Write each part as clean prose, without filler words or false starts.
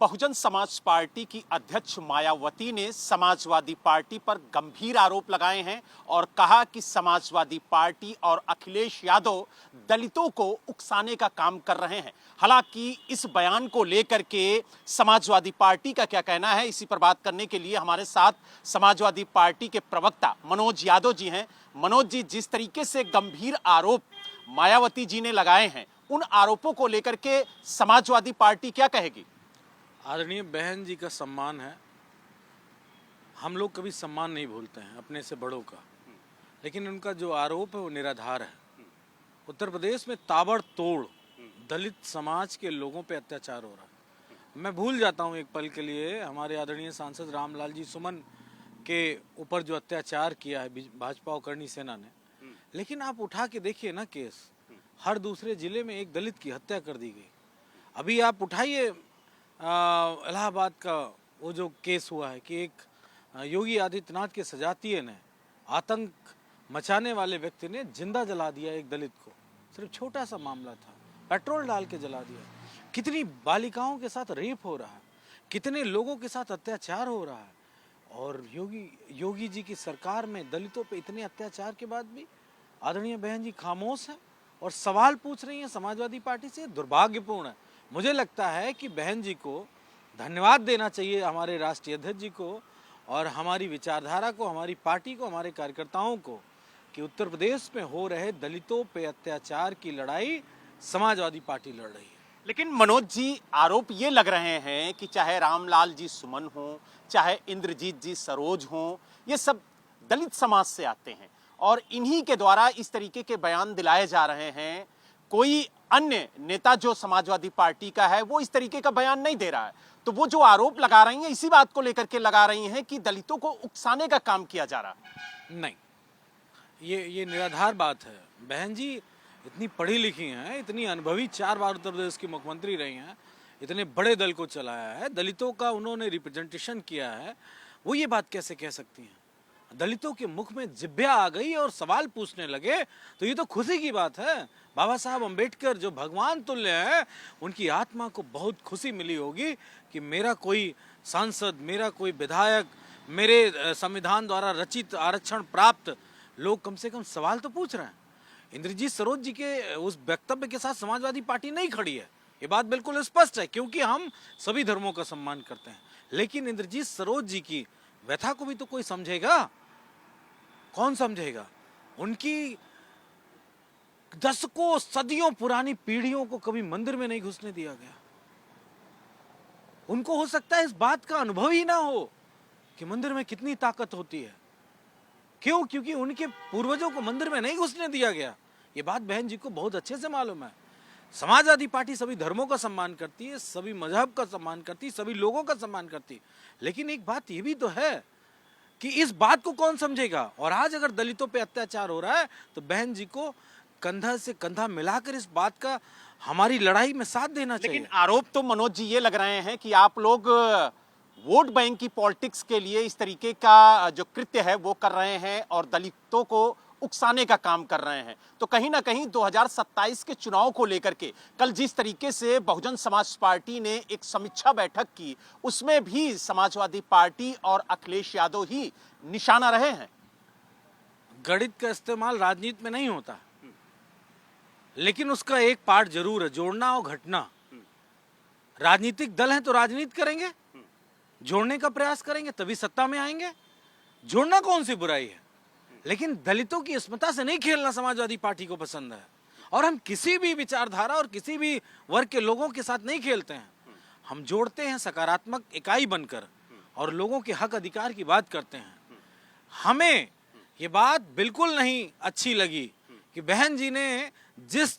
Bahujan Samaj party की अध्यक्ष मायावती ने समाजवादी पार्टी पर गंभीर आरोप लगाए हैं और कहा कि समाजवादी पार्टी और अखिलेश यादव दलितों को उकसाने का काम कर रहे हैं। हालांकि इस बयान को लेकर के समाजवादी पार्टी का क्या कहना है, इसी पर बात करने के लिए हमारे साथ समाजवादी पार्टी के प्रवक्ता मनोज यादव जी हैं। मनोज जी, जिस तरीके से गंभीर आरोप मायावती जी ने लगाए हैं, उन आरोपों को लेकर के समाजवादी पार्टी क्या कहेगी? आदरणीय बहन जी का सम्मान है। हम लोग कभी सम्मान नहीं भूलते हैं अपने से बड़ों का, लेकिन उनका जो आरोप है वो निराधार है। उत्तर प्रदेश में ताबड़तोड़ दलित समाज के लोगों पे अत्याचार हो रहा है। मैं भूल जाता हूँ एक पल के लिए हमारे आदरणीय सांसद रामलाल जी सुमन के ऊपर जो अत्याचार किया है भाजपा और करनी सेना ने, लेकिन आप उठा के देखिए ना केस, हर दूसरे जिले में एक दलित की हत्या कर दी गई। अभी आप उठाइए इलाहाबाद का वो जो केस हुआ है कि एक योगी आदित्यनाथ के सजातीय ने, आतंक मचाने वाले व्यक्ति ने जिंदा जला दिया एक दलित को। सिर्फ छोटा सा मामला था, पेट्रोल डाल के जला दिया। कितनी बालिकाओं के साथ रेप हो रहा है, कितने लोगों के साथ अत्याचार हो रहा है, और योगी जी की सरकार में दलितों पे इतने अत्याचार के बाद भी आदरणीय बहन जी खामोश हैं और सवाल पूछ रही हैं समाजवादी पार्टी से। दुर्भाग्यपूर्ण है। मुझे लगता है कि बहन जी को धन्यवाद देना चाहिए, हमारे राष्ट्रीय अध्यक्ष जी को और हमारी विचारधारा को, हमारी पार्टी को, हमारे कार्यकर्ताओं को, कि उत्तर प्रदेश में हो रहे दलितों पे अत्याचार की लड़ाई समाजवादी पार्टी लड़ रही है। लेकिन मनोज जी, आरोप ये लग रहे हैं कि चाहे रामलाल जी सुमन हो, चाहे इंद्रजीत जी सरोज हो, ये सब दलित समाज से आते हैं और इन्हीं के द्वारा इस तरीके के बयान दिलाए जा रहे हैं। कोई अन्य नेता जो समाजवादी पार्टी का है वो इस तरीके का बयान नहीं दे रहा है। तो वो जो आरोप लगा रही हैं, इसी बात को लेकर के लगा रही हैं कि दलितों को उकसाने का काम किया जा रहा है। नहीं, ये निराधार बात है। बहन जी इतनी पढ़ी लिखी हैं, इतनी अनुभवी, 4 बार उत्तर प्रदेश की मुख्यमंत्री रही हैं, इतने बड़े दल को चलाया है, दलितों का उन्होंने रिप्रेजेंटेशन किया है। वो ये बात कैसे कह सकती हैं? दलितों के मुख में जिभ्या आ गई और सवाल पूछने लगे, तो ये तो खुशी की बात है। बाबा साहब अंबेडकर जो भगवान तुल्य हैं, उनकी आत्मा को बहुत खुशी मिली होगी कि मेरा कोई सांसद, मेरा कोई विधायक, मेरे संविधान द्वारा रचित आरक्षण प्राप्त लोग कम से कम सवाल तो पूछ रहे हैं। इंद्रजीत सरोज जी के उस वक्तव्य के साथ समाजवादी पार्टी नहीं खड़ी है, ये बात बिल्कुल स्पष्ट है, क्योंकि हम सभी धर्मों का सम्मान करते हैं। लेकिन इंद्रजीत सरोज जी की व्यथा को भी तो कोई समझेगा? कौन समझेगा? उनकी दशकों सदियों पुरानी पीढ़ियों को कभी मंदिर में नहीं घुसने दिया गया। उनको हो सकता है इस बात का अनुभव ही ना हो कि मंदिर में कितनी ताकत होती है। क्यों? क्योंकि उनके पूर्वजों को मंदिर में नहीं घुसने दिया गया। ये बात बहन जी को बहुत अच्छे से मालूम है। समाजवादी पार्टी सभी धर्मों का सम्मान करती है, सभी मजहब का सम्मान करती है, सभी लोगों का सम्मान करती है। लेकिन एक बात ये भी तो है कि इस बात को कौन समझेगा? और आज अगर दलितों पे अत्याचार हो रहा है तो बहन जी को कंधा से कंधा मिलाकर इस बात का हमारी लड़ाई में साथ देना चाहिए। लेकिन आरोप तो मनोज जी ये लग रहे हैं कि आप लोग वोट बैंक की पॉलिटिक्स के लिए इस तरीके का जो कृत्य है वो कर रहे हैं और दलितों को उकसाने का काम कर रहे हैं। तो कहीं ना कहीं 2027 के चुनाव को लेकर के कल जिस तरीके से बहुजन समाज पार्टी ने एक समीक्षा बैठक की, उसमें भी समाजवादी पार्टी और अखिलेश यादव ही निशाना रहे हैं। गणित का इस्तेमाल राजनीति में नहीं होता, लेकिन उसका एक पार्ट जरूर है, जोड़ना और घटना। राजनीतिक दल हैं तो राजनीति करेंगे, जोड़ने का प्रयास करेंगे, तभी सत्ता में आएंगे। जोड़ना कौन सी बुराई है? लेकिन दलितों की अस्मिता से नहीं खेलना समाजवादी पार्टी को पसंद है। और हम किसी भी विचारधारा और किसी भी वर्ग के लोगों के साथ नहीं खेलते हैं। हम जोड़ते हैं सकारात्मक इकाई बनकर और लोगों के हक अधिकार की बात करते हैं। हमें ये बात बिल्कुल नहीं अच्छी लगी कि बहन जी ने जिस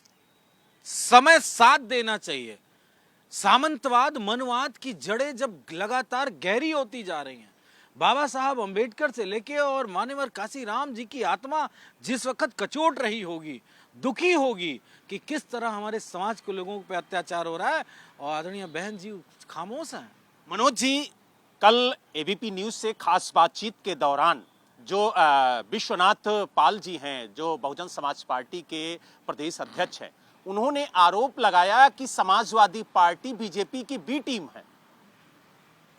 समय साथ देना चाहिए, सामंतवाद, मनवाद की जड़ें जब लगातार गहरी होती जा रही हैं, बाबा साहब अंबेडकर से लेके और मान्यवर काशीराम जी की आत्मा जिस वक्त कचोट रही होगी, दुखी होगी कि किस तरह हमारे समाज के लोगों पे अत्याचार हो रहा है, और आदरणीय बहन जी खामोश हैं। मनोज जी, कल एबीपी न्यूज से खास बातचीत के दौरान जो विश्वनाथ पाल जी हैं, जो बहुजन समाज पार्टी के प्रदेश अध्यक्ष हैं, उन्होंने आरोप लगाया कि समाजवादी पार्टी बीजेपी की बी टीम है।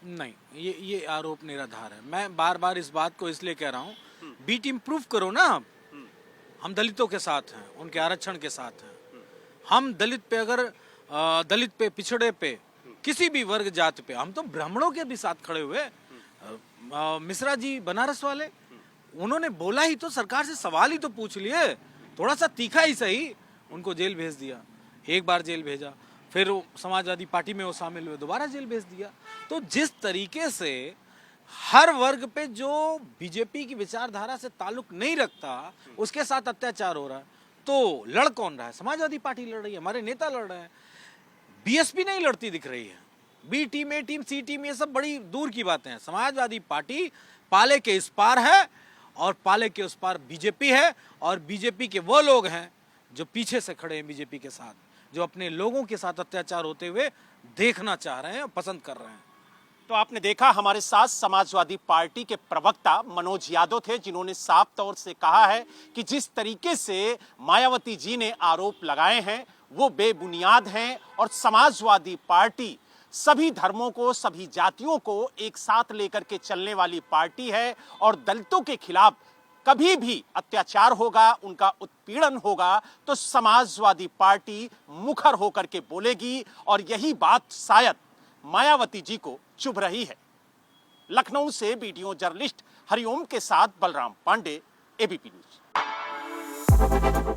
नहीं, ये आरोप निराधार है। मैं बार बार इस बात को इसलिए कह रहा हूँ, बी टीम प्रूफ करो ना। हम दलितों के साथ हैं, उनके आरक्षण के साथ हैं। हम दलित पे अगर दलित पे, पिछड़े पे, किसी भी वर्ग जाति पे, हम तो ब्राह्मणों के भी साथ खड़े हुए। मिश्रा जी बनारस वाले, उन्होंने बोला ही तो, सरकार से सवाल ही तो पूछ लिए, थोड़ा सा तीखा ही सही, उनको जेल भेज दिया। एक बार जेल भेजा, फिर वो समाजवादी पार्टी में वो शामिल हुए, दोबारा जेल भेज दिया। तो जिस तरीके से हर वर्ग पे जो बीजेपी की विचारधारा से ताल्लुक नहीं रखता उसके साथ अत्याचार हो रहा है, तो लड़ कौन रहा है? समाजवादी पार्टी लड़ रही है, हमारे नेता लड़ रहे हैं। बीएसपी नहीं लड़ती दिख रही है। बी टीम, ए टीम, सी टीम, ये सब बड़ी दूर की बातें हैं। समाजवादी पार्टी पाले के इस पार है और पाले के उस पार बीजेपी है, और बीजेपी के वो लोग हैं जो पीछे से खड़े हैं बीजेपी के साथ, जो अपने लोगों के साथ अत्याचार होते हुए देखना चाह रहे हैं और पसंद कर रहे हैं। तो आपने देखा, हमारे साथ समाजवादी पार्टी के प्रवक्ता मनोज यादव थे, जिन्होंने साफ तौर से कहा है कि जिस तरीके से मायावती जी ने आरोप लगाए हैं वो बेबुनियाद हैं, और समाजवादी पार्टी सभी धर्मों को, सभी जातियों को एक साथ लेकर के चलने वाली पार्टी है, और दलितों के खिलाफ कभी भी अत्याचार होगा, उनका उत्पीड़न होगा, तो समाजवादी पार्टी मुखर होकर के बोलेगी, और यही बात शायद मायावती जी को चुभ रही है। लखनऊ से वीडियो जर्नलिस्ट हरिओम के साथ Balram Pandey, ABP News.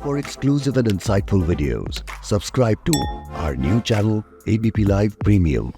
For exclusive and insightful videos, subscribe to our new channel ABP Live Premium.